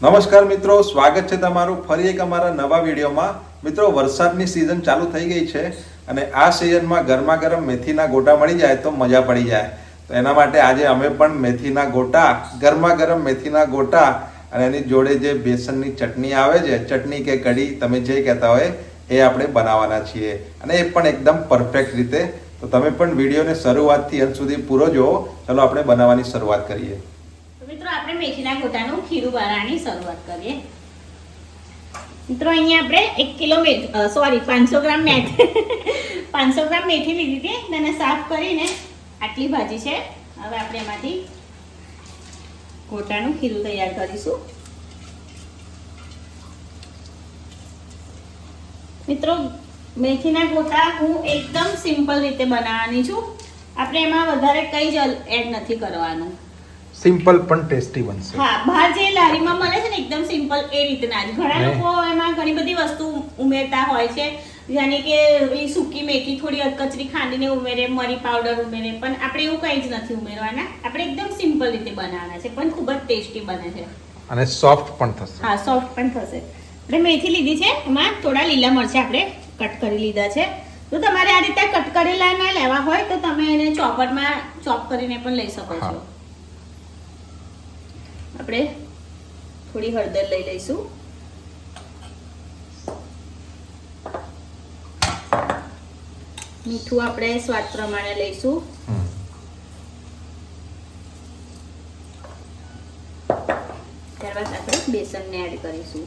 નમસ્કાર મિત્રો, સ્વાગત છે તમારું ફરી એક અમારા નવા વિડીયોમાં. મિત્રો, વરસાદની સિઝન ચાલુ થઈ ગઈ છે અને આ સિઝનમાં ગરમા ગરમ મેથીના ગોટા મળી જાય તો મજા પડી જાય. તો એના માટે આજે અમે પણ મેથીના ગોટા, ગરમા ગરમ મેથીના ગોટા અને એની જોડે જે બેસનની ચટણી આવે છે, ચટણી કે કઢી તમે જે કહેતા હોય, એ આપણે બનાવવાના છીએ અને એ પણ એકદમ પરફેક્ટ રીતે. તો તમે પણ વિડીયોને શરૂઆતથી અંત સુધી પૂરો જુઓ. ચલો આપણે બનાવવાની શરૂઆત કરીએ. મિત્રો, આપણે મેથીના ગોટાનું ખીરું બનાવવાની શરૂઆત કરીએ. મિત્રો, અહીંયા આપણે 1 કિલો 500 ગ્રામ મેથી 500 ગ્રામ મેથી લીધી હતી. તેને સાફ કરીને આટલી ભાજી છે. હવે આપણે એમાંથી ગોટાનું ખીરું તૈયાર કરીશું. મિત્રો, મેથીના ગોટા હું એકદમ સિમ્પલ રીતે બનાવવાની છું. આપણે એમાં વધારે કંઈ જ એડ નથી કરવાનું. સિમ્પલ પણ ટેસ્ટી બનશે. હા, બહાર જે લારીમાં મળે છે ને એકદમ સિમ્પલ એ રીતના જ. ઘણા લોકો એમાં ઘણી બધી વસ્તુ ઉમેરતા હોય છે, જાણે કે એ સૂકી મેથી થોડી અધકચરી ખાંડીને ઉમેરે, મરી પાવડર ઉમેરે, પણ આપણે એવું કંઈ જ નથી ઉમેરવાના. આપણે એકદમ સિમ્પલ રીતે બનાવવાના છે, પણ ખૂબ જ ટેસ્ટી બને છે અને સોફ્ટ પણ થશે. હા, સોફ્ટ પણ થશે. આપણે મેથી લીધી છે, એમાં થોડા લીલા મરચાં આપણે કટ કરી લીધા છે. તો તમારે આ રીતે કટ કરેલા ના લેવા હોય તો તમે એને ચોપરમાં ચોપ કરીને પણ લઈ શકો છો. આપણે થોડી હળદર લઈ લઈશું. મીઠું આપણે સ્વાદ પ્રમાણે લઈશું. ત્યારબાદ આપણે બેસનને એડ કરીશું.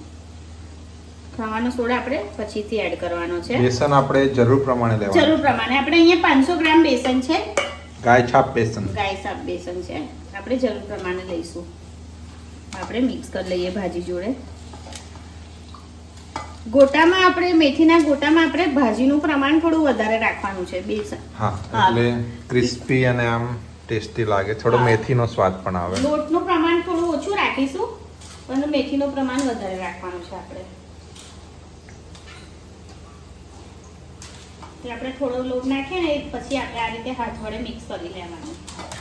ખાવાનો સોડા આપણે પછીથી એડ કરવાનો છે. બેસન આપણે જરૂર પ્રમાણે લેવાનું. જરૂર પ્રમાણે. આપણે અહીંયા 500 ગ્રામ બેસન છે. ગાય છાપ બેસન. ગાય છાપ બેસન છે. આપણે જરૂર પ્રમાણે લઈશું. આપણે મિક્સ કરી લઈએ ભાજી જોડે. ગોટામાં આપણે મેથીના ગોટામાં આપણે ભાજીનું પ્રમાણ થોડું વધારે રાખવાનું છે. બેસન હા, એટલે ક્રિસ્પી અને આમ ટેસ્ટી લાગે. થોડો મેથીનો સ્વાદ પણ આવે. લોટનું પ્રમાણ થોડું ઓછું રાખીશું, પણ મેથીનું પ્રમાણ વધારે રાખવાનું છે આપણે. આપણે થોડો લોટ નાખીએ ને પછી આપણે આ રીતે હાથ વડે મિક્સ કરી લેવાનું.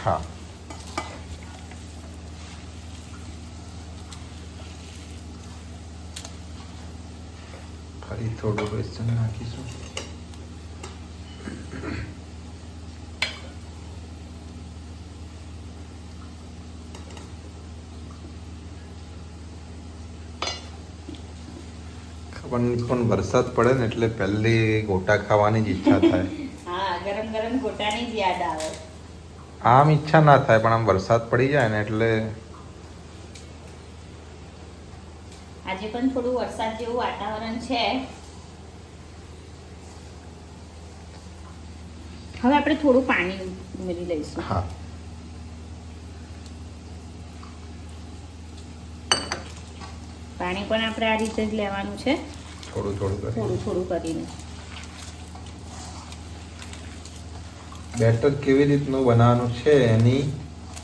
હા, ફરી થોડું બેસન નાખીશું. પણ વરસાદ પડે ને એટલે પહેલી ગોટા ખાવાની જ ઈચ્છા થાય. હા, ગરમ ગરમ ગોટાની જ યાદ આવે. આમ ઈચ્છા ના થાય, પણ આમ વરસાદ પડી જાય ને એટલે. આજે પણ થોડું વરસાદ જેવું વાતાવરણ છે. હવે આપણે થોડું પાણી ઉમેરી લઈશું. હા, પાણી પણ આપણે આ રીતે જ લેવાનું છે, થોડું થોડું થોડું થોડું કરીને. બેટર કેવી રીતનું બનાવવાનું છે, એની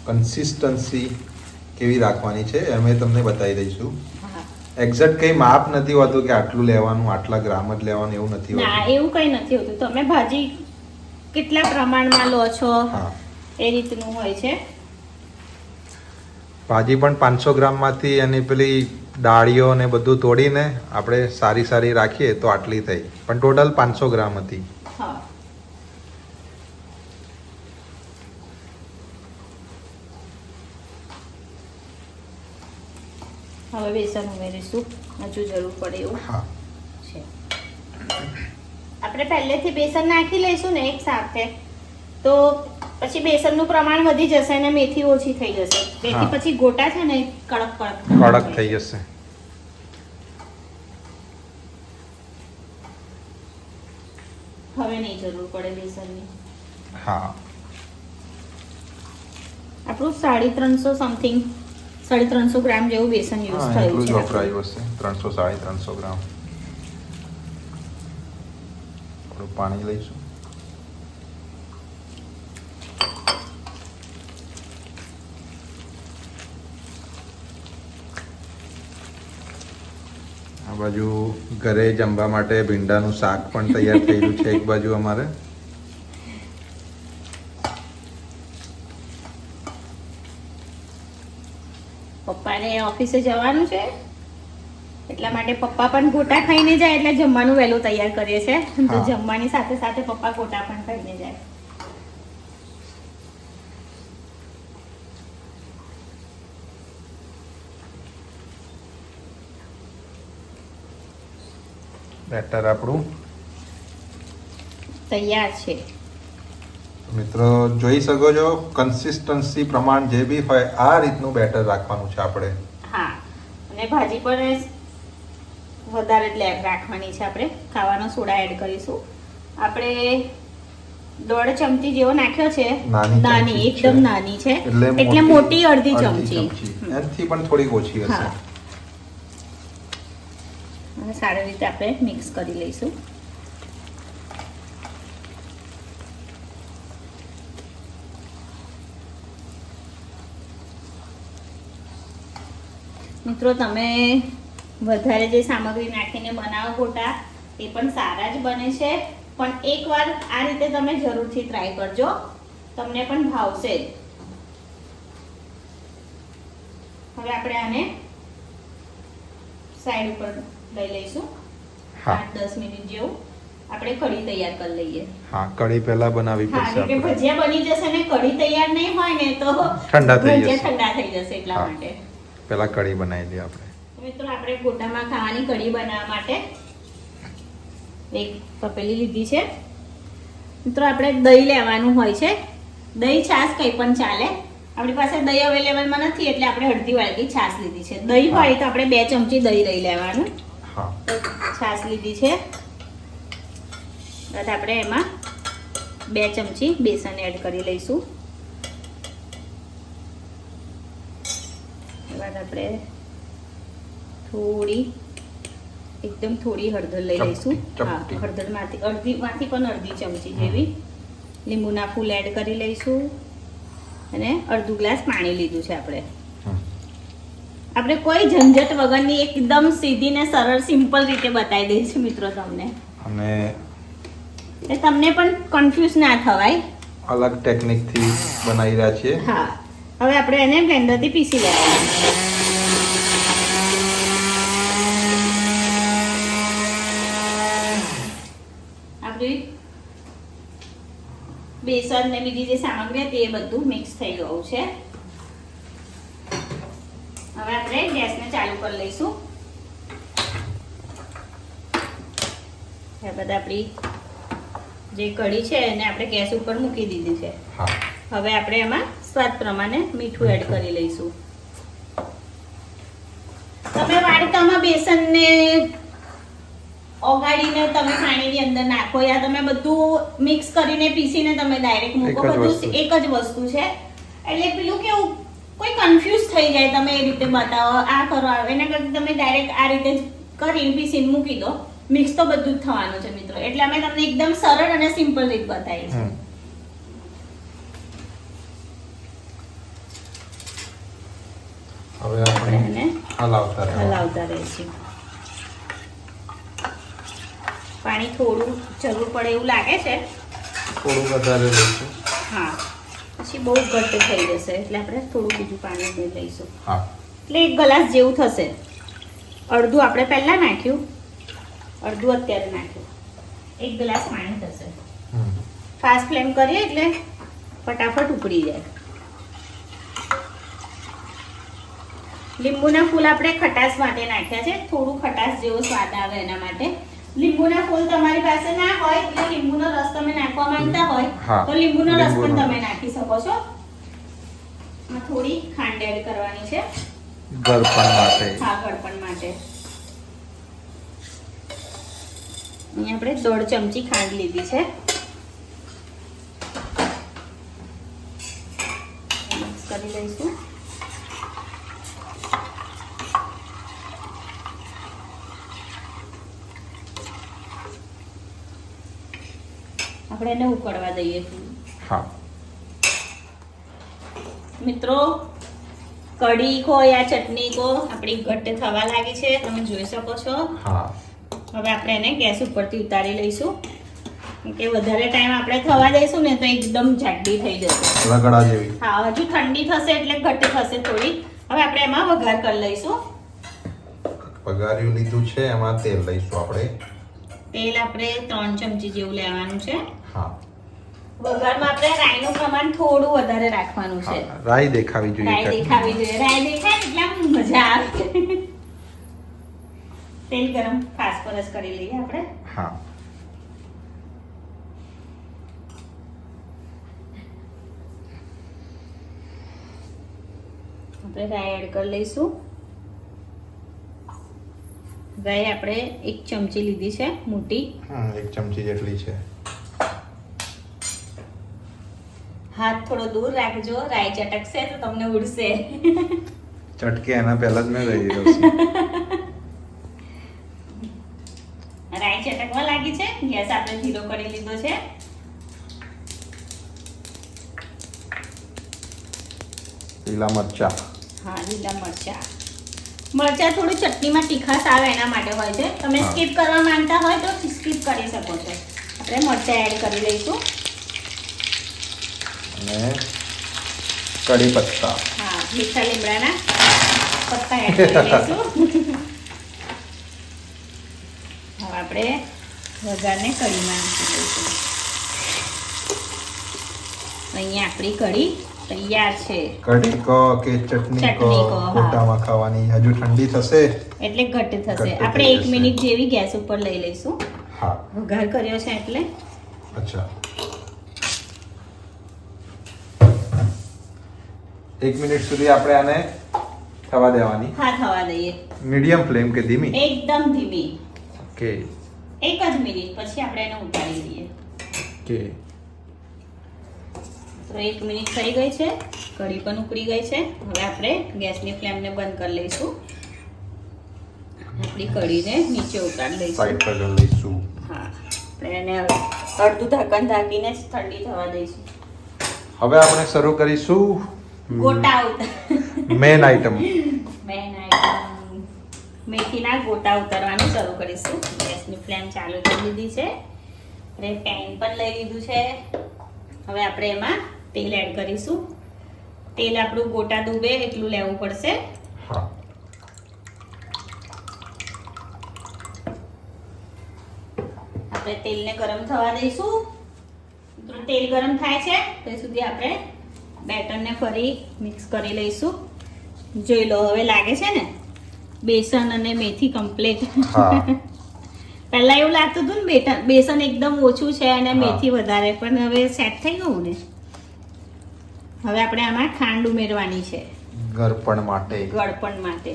કન્સિસ્ટન્સી કેવી રાખવાની છે અમે તમને બતાવી દઈશું. એક્ઝેક્ટ કઈ માપ નથી હોતું કે આટલું લેવાનું, આટલા ગ્રામ જ લેવાનું, એવું નથી હોતું. ના, એવું કઈ નથી હોતું. તમે ભાજી કેટલા પ્રમાણમાં લો છો એ રીતનું હોય છે. ભાજી પણ 500 ગ્રામમાંથી એની પેલી ડાળીઓ ને બધું તોડીને આપણે સારી સારી રાખીએ તો આટલી થઈ, પણ ટોટલ 500 ગ્રામ હતી. હા, હવે બેસન ઉમેરીશું. હજુ જરૂર પડે એવું હા, છે. આપણે પહેલેથી બેસન નાખી લઈશું ને એક સાથે, તો પછી બેસનનું પ્રમાણ વધી જશે અને મેથી ઓછી થઈ જશે. તેથી પછી ગોટા છે ને કડક કડક થઈ જશે. હવે નહીં જરૂર પડે બેસનની. હા, આપણું 350 સમથિંગ 350 ગ્રામ જેવું બેસન યુઝ થયું એટલું જ છે. વપરાયું હશે. 300-350 ગ્રામ. થોડું પાણી લઈશું. આ બાજુ ઘરે જમવા માટે ભીંડાનું શાક પણ તૈયાર થયેલું છે એક બાજુ અમારે. પપ્પાને ઓફિસે જવાનું છે એટલા માટે પપ્પા પણ ગોટા ખાઈને જાય એટલે જમવાનું વહેલું તૈયાર કરીએ છે તો હા. જમવાની સાથે સાથે પપ્પા ગોટા પણ ખાઈને જાય. બેટર આપણું તૈયાર છે. મિત્રો જોઈ શકો છો કન્સિસ્ટન્સી પ્રમાણ જે બી હોય આ રીતનું બેટર રાખવાનું છે આપણે. હા અને ભાજી પણ વધારે જ રાખવાની છે. આપણે ખાવાનો સોડા એડ કરીશું. આપણે 1.5 ચમચી જેવો નાખ્યો છે. નાની ચમચી એકદમ છે. નાની છે એટલે મોટી અડધી ચમચી. એનાથી પણ થોડીક ઓછી હશે. હા અને સારી રીતે આપણે મિક્સ કરી લઈશું. મિત્રો તમે વધારે જે સામગ્રી નાખીને બનાવો ગોટા એ પણ સારા જ બને છે પણ એકવાર આ રીતે તમે જરૂરથી ટ્રાય કરજો તમને પણ ભાવશે. હવે આપણે આને સાઈડ ઉપર લઈ લઈશું. હા. 8-10 મિનિટ જેવું આપણે કઢી તૈયાર કરી લઈએ. હા કઢી પહેલા બનાવવી હા પડશે કે આપણે. ભજીયા બની જશે ને કઢી તૈયાર નહીં હોય ને તો ઠંડા થઈ ભજીયા જશે. ઠંડા થઈ જશે એટલા હા. માટે. પહેલા કઢી બનાવી લઈએ આપણે. મિત્રો આપણે ગોટામાં ખાવાની કઢી બનાવવા માટે એક તપેલી લીધી છે. મિત્રો આપણે દહીં લેવાનું હોય છે. દહીં છાશ કંઈ પણ ચાલે. આપણી પાસે દહીં અવેલેબલમાં નથી એટલે આપણે અડધી વાડકી છાશ લીધી છે. દહીં હોય તો આપણે 2 ચમચી દહીં લઈ લેવાનું. હા છાશ લીધી છે. બાદ આપણે એમાં 2 ચમચી બેસન એડ કરી લઈશું. બાદ આપણે એકદમ થોડી હળદર લઈ લઈશું. હા ચપટી. હળદરમાંથી અડધીમાંથી પણ અડધી ચમચી જેવી લીંબુના ફૂલ એડ કરી લઈશું અને અડધું ગ્લાસ પાણી લીધું છે આપણે. આપણે કોઈ ઝંઝટ વગરની એકદમ સીધી ને સરળ સિમ્પલ રીતે બતાવી દઈશું મિત્રો તમને અને એટલે તમને પણ કન્ફ્યુઝ ના થવાય. અલગ ટેકનિકથી બનાવી રહ્યા છીએ. હા હવે આપણે એને બ્લેન્ડરથી પીસી લેવાનું. આપણી બેસન ને બીજી જે સામગ્રી હતી એ બધું મિક્સ થઈ ગયું છે. હવે આપણે ગેસને ચાલુ કરી લઈશું. ત્યારબાદ આપણી જે કઢી છે એને આપણે ગેસ ઉપર મૂકી દીધી છે. હા હવે આપણે એમાં સ્વાદ પ્રમાણે મીઠું એડ કરી લઈશું. તમે વાડકામાં બેસનને ઓગાળીને તમે પાણીની અંદર નાખો યા તમે બધું મિક્સ કરીને પીસીને તમે ડાયરેક્ટ મૂકો એક જ બધું વસ્તુ. એક જ વસ્તુ છે એટલે પેલું કેવું કોઈ કન્ફ્યુઝ થઈ જાય તમે એ રીતે બતાવો આ કરો એના કરતાં તમે ડાયરેક્ટ આ રીતે જ કરીને પીસીને મૂકી દો. મિક્સ તો બધું જ થવાનું છે મિત્રો એટલે અમે તમને એકદમ સરળ અને સિમ્પલ રીત બતાવી છે. હવે આપણે એને હલાવતા રહેવાનું. હલાવતા રહીશું. પાણી થોડું જરૂર પડે એવું લાગે છે. થોડું વધારે લઈશું. હા પછી બહુ ઘટ્ટ થઈ જશે એટલે આપણે થોડું બીજું પાણી લઈ લઈશું. હા એટલે 1 ગ્લાસ જેવું થશે. અડધું આપણે પહેલા નાખ્યું અડધું અત્યારે નાખ્યું 1 ગ્લાસ પાણી થશે. ફાસ્ટ ફ્લેમ કરીએ એટલે ફટાફટ ઉકળી જાય. લીંબુના ફૂલ આપણે ખટાશ માટે નાખ્યા છે. થોડું ખટાશ જેવો સ્વાદ આવે એના માટે. લીંબુના ફૂલ તમારી પાસે ના હોય એટલે લીંબુનો રસ તમે નાખવા માંગતા હોય હા, તો લીંબુનો રસ પણ લીંબુનો તમે નાખી શકો છો. આમાં થોડી ખાંડ એડ કરવાની છે. ગળપણ માટે. હા ગળપણ માટે. અહીંયા આપણે 1.5 ચમચી ખાંડ લીધી છે. મિક્સ કરી લઈશું. આપણે એને ઉકળવા દઈએ છીએ. હા મિત્રો કઢી કો યા ચટણી કો આપણી ઘટ્ટ થવા લાગી છે તમે જોઈ શકો છો. હા હવે આપણે એને ગેસ ઉપરથી ઉતારી લઈશું કેમ કે વધારે ટાઈમ આપણે થવા દઈશું ને તો એકદમ જાડી થઈ જશે. રગડા જેવી. હા હજુ ઠંડી થશે એટલે ઘટ્ટ થશે થોડી. હવે આપણે એમાં વઘાર કરી લઈશું. વઘાર્યું લીધું છે, એમાં તેલ લઈશું આપણે. તેલ આપણે 3 ચમચી જેવું લેવાનું છે. હા, વઘારમાં આપણે રાઈનું પ્રમાણ થોડું વધારે રાખવાનું છે. રાઈ દેખાવી રાઈ જોઈએ. દેખાવી જોઈએ. રાઈ દેખાય ને એટલે આમ મજા આવે. તેલ ગરમ ફાસ્ફરસ કરી લઈએ આપણે. હા, આપણે રાઈ એડ કરી લઈશું. રાઈ આપણે 1 ચમચી લીધી છે મોટી. 1 ચમચી જેટલી છે. હાથ થોડો દૂર રાખજો, રાઈ ચટકશે તો તમને ઉડશે. ચટકે એના પહેલા જ મેં રહી દીધો છે. રાઈ ચટકવા લાગી છે. ગેસ આપણે ધીરો કરી લીધો છે. લીલા મરચા. હા, લીલા મરચા. મરચા થોડું ચટણીમાં તીખાશ આવે એના માટે હોય છે. તમે હા. સ્કીપ કરવા માંગતા હોય તો સ્કીપ કરી શકો છો. આપણે મરચા એડ કરી લઈશું. અને કઢી પત્તા. હા, મીઠા લીમડાના પત્તા એડ કરી લઈશું. હવે આપણે વઘારને કઢીમાં નાખી દઈશું. અહીંયા આપણી કઢી તૈયાર છે. કઢી કો કે ચટણી કો, ચટણી કો, હા. ગોટામાં ખાવાની. હજુ ઠંડી થશે. એટલે ઘટ્ટ થશે. ઘટ્ટ આપણે થઈ 1 જશે. મિનિટ જેવી ગેસ ઉપર લઈ લઈશું. હા, વઘાર કર્યો છે એટલે અચ્છા. 1 મિનિટ સુધી આપણે આને થવા દેવાની. હા થવા દઈએ. મીડિયમ ફ્લેમ કે ધીમી? એકદમ ધીમી. ઓકે. 1 જ મિનિટ પછી આપણે એને ઉતારી દઈએ. ઓકે. તો 1 મિનિટ થઈ ગઈ છે. કઢી પણ ઉકળી ગઈ છે. હવે આપણે ગેસની ફ્લેમને બંધ કરી લઈશું. આપણી કઢીને નીચે ઉતારી લઈશું. સાઈડ પર કરી લઈશું. હા, આપણે એને અડધું ઢાંકણ ઢાંકીને જ ઠંડી થવા દઈશું. હવે આપણે શરૂ કરીશું ગોટા ઉતાર મેન આઈટમ. મેન આઈટમ મેથીના ગોટા ઉતારવાનું શરૂ કરીશું. ગેસની ફ્લેમ ચાલુ કરી દીધી છે. આપણે પેન પણ લઈ લીધું છે. હવે આપણે એમાં તેલ એડ કરીશું. તેલ આપણું ગોટા ડૂબે એટલું લેવું પડશે. હા, આપણે તેલને ગરમ થવા દઈશું. તો તેલ ગરમ થાય છે ત્યાં સુધી આપણે બેટરને ફરી મિક્સ કરી લઈશું. જોઈ લો, હવે લાગે છે ને બેસન અને મેથી કમ્પ્લીટ. હા. પહેલા એવું લાગતું હતું ને બેસન એકદમ ઓછું છે અને હા. મેથી વધારે, પણ હવે સેટ થઈ ગયું ને. હવે આપણે આમાં ખાંડ ઉમેરવાની છે ગળપણ માટે. ગળપણ માટે.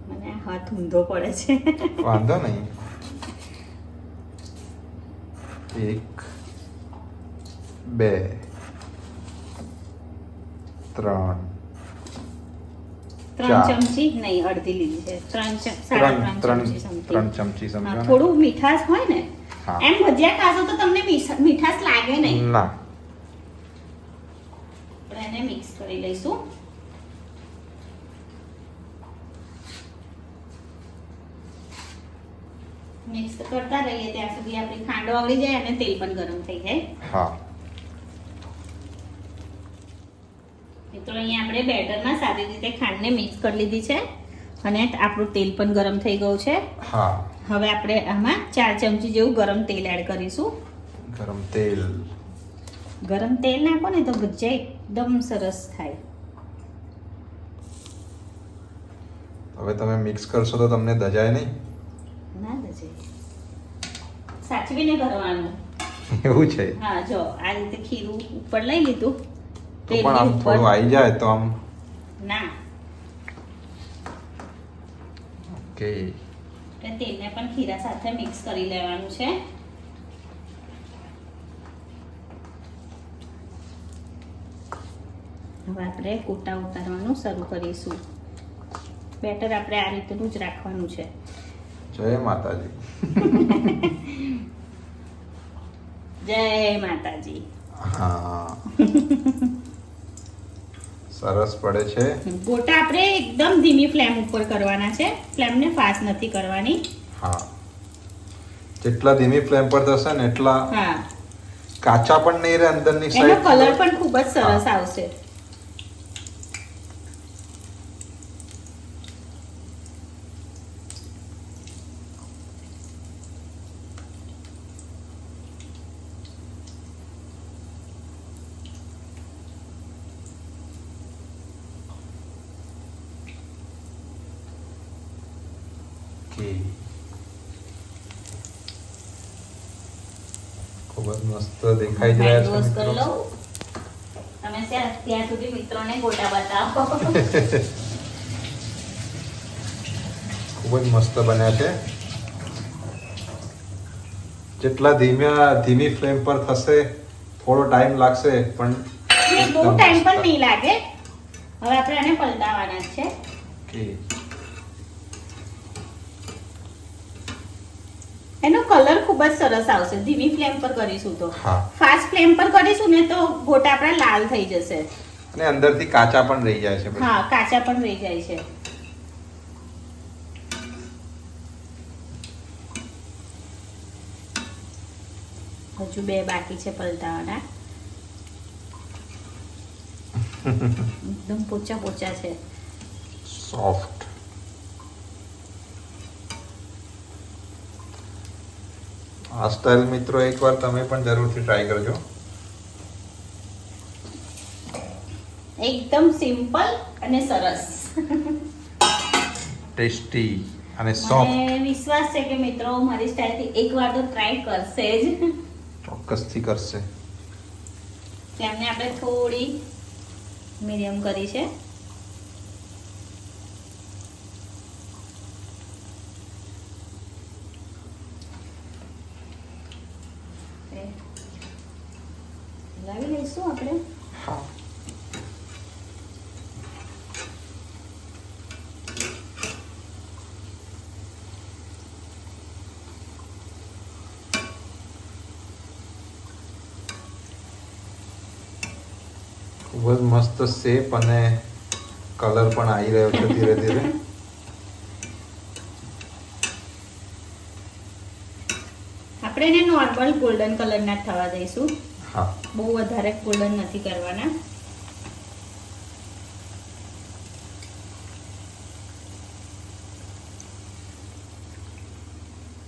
મને આ હાથ ઊંધો પડે છે. વાંધો નહીં. 1 2 3 3 ચમચી નહીં, અડધી લીધી છે. 3 ચમચી something. 3 ચમચી હા, સમજો ને? થોડું મીઠાશ હોય ને. હા. એમ ભજીયા ખાશો તો તમને મીઠાશ લાગે નહીં. ના. આપણે એને મિક્સ કરી લઈશું. મિક્સ કરતા રહીએ ત્યાં સુધી આપણી ખાંડ ઓગળી જાય અને તેલ પણ ગરમ થઈ જાય. હા, મિત્રો અહીંયા આપણે બેટરમાં સારી રીતે ખાંડને મિક્સ કરી લીધી છે અને આપણું તેલ પણ ગરમ થઈ ગયું છે. હા. હવે આપણે આમાં 4 ચમચી જેવું ગરમ તેલ એડ કરીશું. ગરમ તેલ. ગરમ તેલ નાખો ને તો ભજીયા એકદમ સરસ થાય. હવે તમે મિક્સ કરશો તો તમને દજાય નહીં? ના દજે. સાચવીને કરવાનું. એવું છે? હા, જો આ રીતે ખીરું ઉપર લઈ લીધું. તો પણ આમ થોડું આવી જાય તો આમ. ના, ઓકે. એટલે તેલને પણ ખીરા સાથે મિક્સ કરી લેવાનું છે. હવે આપણે ગોટા ઉતારવાનું શરૂ કરીશું. બેટર આપણે આ રીતનું જ રાખવાનું છે. જય માતાજી. જય માતાજી. હા. સરસ પડે છે. ગોટા આપણે એકદમ ધીમી ફ્લેમ ઉપર કરવાના છે. ફ્લેમને ફાસ્ટ નથી કરવાની. હા, જેટલા ધીમી ફ્લેમ પર થશે ને એટલા હા, કાચા પણ નહીં રહે અંદરની એનો સાઈડ. કલર પણ ખૂબ જ સરસ આવશે. ખૂબ જ મસ્ત દેખાઈ જ રહ્યા છે Hand wash કરી મિત્રો. લઉં. તમે ત્યાં સુધી મિત્રોને ગોટા બતાવો. ખૂબ જ મસ્ત બન્યા છે. જેટલા ધીમી ફ્લેમ પર થશે થોડો ટાઈમ લાગશે પણ બહુ ટાઈમ પણ નહીં લાગે. હવે આપણે આને પલટાવવાના જ છે. ઓકે. એનો કલર ખૂબ જ સરસ આવશે ધીમી ફ્લેમ પર કરીશું તો. હા. ફાસ્ટ ફ્લેમ પર કરીશું ને તો ગોટા આપણા લાલ થઈ જશે. અને અંદરથી કાચા પણ રહી જાય છે પછી. હા, કાચા પણ રહી જાય છે. હજુ 2 બાકી છે પલટાવાના. એકદમ પોચા પોચા છે. સોફ્ટ. આ સ્ટાઇલ મિત્રો એકવાર તમે પણ જરૂરથી ટ્રાય કરજો. એકદમ સિમ્પલ અને સરસ. ટેસ્ટી અને સોફ્ટ. મને વિશ્વાસ છે કે મિત્રો મારી સ્ટાઇલથી એકવાર તો ટ્રાય કરશે જ. ચોક્કસથી કરશે. તેમને આપણે થોડી મીડિયમ કરી છે. લાવી લઈશું આપણે. હા. ખૂબ જ મસ્ત શેપ અને કલર પણ આવી રહ્યો છે ધીરે ધીરે. આપણે એને નોર્મલ ગોલ્ડન કલરના જ થવા દઈશું. હા. બહુ વધારે ગોલ્ડન નથી કરવાના.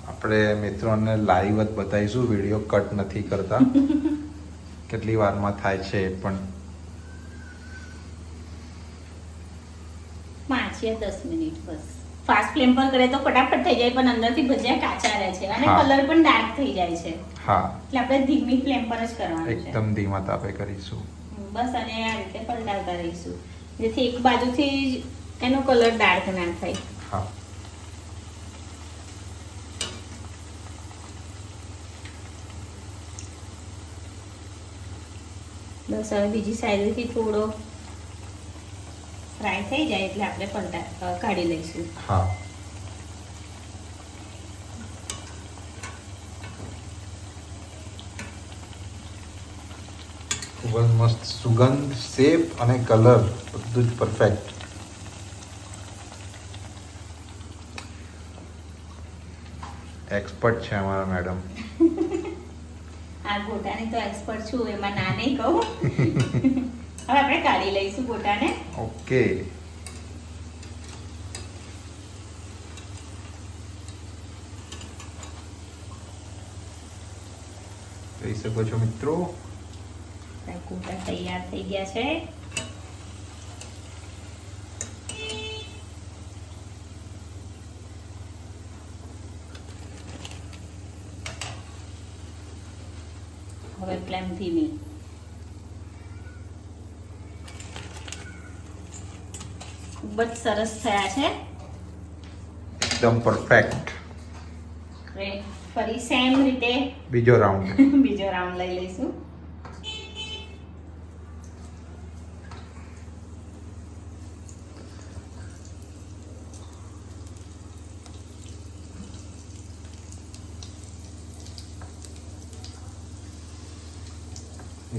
આપણે મિત્રોને લાઈવ જ બતાવીશું, વિડીયો કટ નથી કરતા. કેટલી વારમાં થાય છે એ પણ. 5 या 10 મિનિટ બસ. ફાસ્ટ ફ્લેમ પર કરે તો ફટાફટ થઈ જાય પણ અંદરથી ભજીયા કાચા રહે છે અને હા. કલર પણ ડાર્ક થઈ જાય છે. હા, એટલે આપણે ધીમી ફ્લેમ પર જ કરવાનું છે. એકદમ ધીમા તાપે કરીશું. બસ અને આ રીતે પલટાવતા રહીશું જેથી એક બાજુથી જ એનો કલર ડાર્ક ના થાય. હા. બસ હવે બીજી સાઈડથી થોડો ફ્રાય થઈ જાય એટલે આપણે કાઢી લઈશું. હા. ખૂબ જ મસ્ત સુગંધ, શેપ અને કલર બધું જ પરફેક્ટ. એક્સપર્ટ છે અમારા મેડમ. આ ગોટાની તો એક્સપર્ટ છું એમાં ના નહીં કહું. હવે આપણે કાઢી લઈશું ગોટાને. ઓકે. જોઈ શકો છો મિત્રો. આપણા ગોટા તૈયાર થઈ ગયા છે. હવે ફ્લેમ ધીમી. ખૂબ જ સરસ થયા છે. એકદમ પરફેક્ટ. હવે ફરી સેમ રીતે બીજો રાઉન્ડ. બીજો રાઉન્ડ લઈ લઈશું.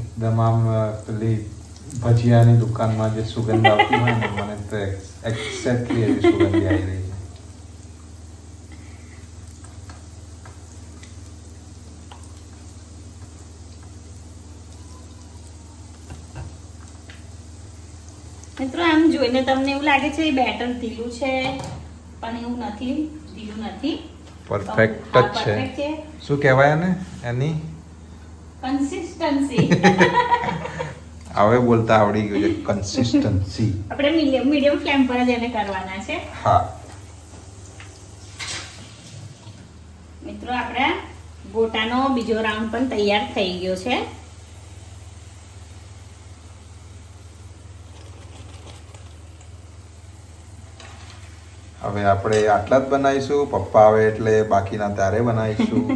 એકદમ આમ પેલી ભજીયાની દુકાનમાં જે સુગંધ આવતી હોય ને મને તો એક્ઝેક્ટલી એવી સુગંધ આવી રહી છે. મિત્રો આમ જોઈને તમને એવું લાગે છે બેટર ઢીલું છે, પણ એવું નથી, ઢીલું નથી, પરફેક્ટ હા, જ છે. perfect છે. શું કહેવાય ને એની કન્સિસ્ટન્સી હવે બોલતા આવડી ગયું છે, કન્સિસ્ટન્સી. આપણે મીડિયમ ફ્લેમ પર જ એને કરવાના છે. હા, મિત્રો આપણા ગોટાનો બીજો રાઉન્ડ પણ તૈયાર થઈ ગયો છે. હવે આપણે આટલા જ બનાવીશું. પપ્પા આવે એટલે બાકીના ત્યારે બનાવીશું.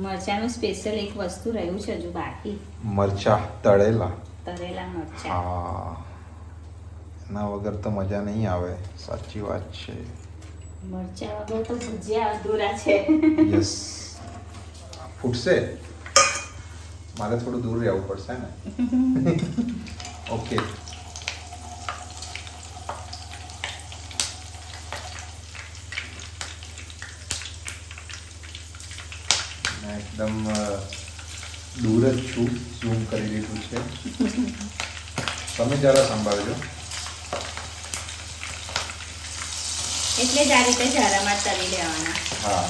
મરચાનું સ્પેશિયલ એક વસ્તુ રહ્યું છે હજુ બાકી, મરચા તળેલા. તળેલા મરચા. હા, એના વગર તો મજા નહીં આવે. સાચી વાત છે. મરચા વગર તો ભજીયા અધૂરા છે. યસ. ફૂટશે. મારે થોડું દૂર રહેવું પડશે ને. ઓકે. એકદમ દૂર જ છું, ઝૂમ કરી દીધું છે. તમે જરા સંભાળજો. એટલે જ આ રીતે જરામાં જ તળી લેવાના. હા,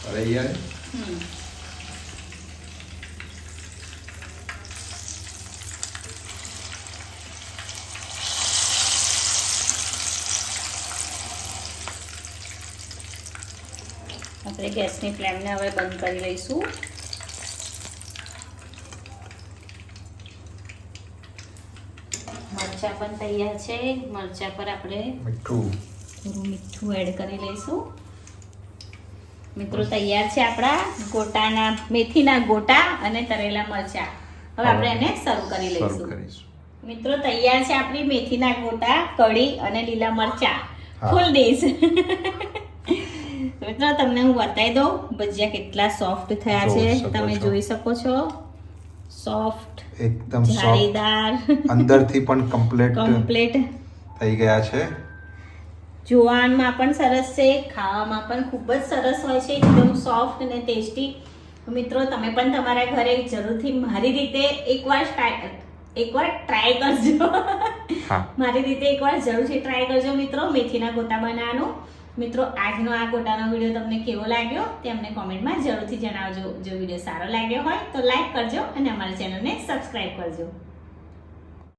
અરે યાર, હમ. આપણે ગેસની ફ્લેમને હવે બંધ કરી લઈશું. મરચા પણ તૈયાર છે. મરચા પર આપણે મીઠું. થોડું મીઠું એડ કરી લઈશું. મિત્રો તૈયાર છે આપણા ગોટાના, મેથીના ગોટા અને તળેલા મરચા. હવે આપણે એને સર્વ કરી સર્વ લઈશું. કરીશું. મિત્રો તૈયાર છે આપણી મેથીના ગોટા, કઢી અને લીલા મરચા. હા. ફૂલ ડીશ. મિત્રો તમને હું બતાવી દઉં ભજીયા કેટલા સોફ્ટ થયા છે. જોઈ શકો તમે છો. જોઈ શકો છો. સોફ્ટ, એકદમ સોફ્ટ. જાળીદાર, અંદરથી પણ કમ્પ્લીટ કમ્પ્લીટ. થઈ ગયા છે. જોવામાં પણ સરસ છે, ખાવામાં પણ ખૂબ જ સરસ હોય છે, એકદમ સોફ્ટ અને ટેસ્ટી. મિત્રો તમે પણ તમારા ઘરે જરૂરથી મારી રીતે એકવાર ટ્રાય કરજો. હા, મારી રીતે એકવાર જરૂરથી ટ્રાય કરજો મિત્રો, મેથીના ગોટા બનાવવાનું. મિત્રો આજનો આ ગોટાનો વિડીયો તમને કેવો લાગ્યો તે અમને કોમેન્ટમાં જરૂરથી જણાવજો. જો વિડીયો સારો લાગ્યો હોય તો લાઈક કરજો અને અમારા ચેનલને સબસ્ક્રાઈબ કરજો.